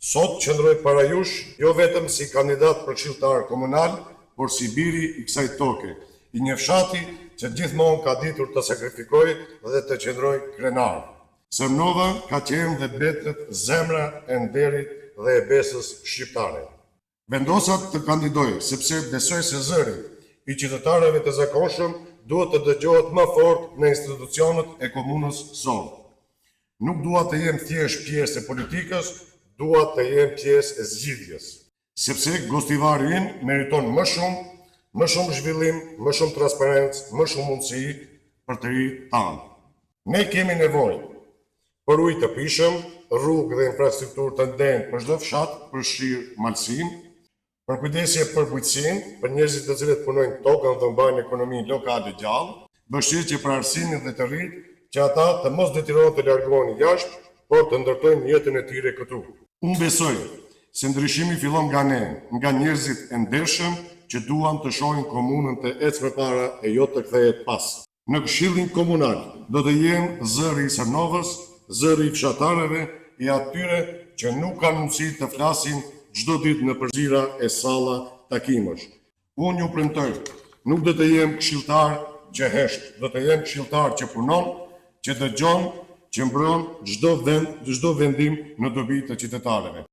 Sot qëndroj para jush, jo vetëm si kandidat për këshilltar komunal, por si biri i kësaj toke, i një fshati që gjithmonë ka ditur të sakrifikoj dhe të qëndroj krenar. Sërnova ka qenë dhe betet zemra e nderit dhe e besës shqiptare. Vendosat të kandidoj, sepse besoj se zëri i qytetarëve të zakonshëm duhet të dëgjohet më fort në institucionet e komunës sonë. Nuk dua të jem thjesht pjesë e politikës, dua të jem pjesë e zgjidhjes. Sepse gostivari im meriton më shumë zhvillim, më shumë transparencë, më shumë mundësi për të rinjtë tanë. Ne kemi nevojë për ujë të pishëm, rrugë dhe infrastrukturë të ndenjtë për çdo fshat, përfshirë malësinë, për kujdesje për bujqësinë, për njerëzit të cilët punojnë tokën dhe mbajnë ekonominë lokale gjallë, mbështetje për arsimin dhe të rinjtë që ata të mos detyrohen të largohen jashtë, por të ndërtojnë jetën e tyre këtu. Unë besoj se ndryshimi fillon nga ne, nga njerëzit e ndershëm që duan të shohin komunën të ecë përpara e jo të kthehet pas. Në Këshillin Komunal do të jem zëri i Sërnovës, zëri i fshatarëve, i atyre që nuk kanë mundësi të flasin çdo ditë në përzira e salla takimesh. Unë ju premtoj, nuk do të jem këshilltar që hesht, do të jem këshilltar që punon, që dëgjon, që mbron çdo vendim në dobi të qytetarëve.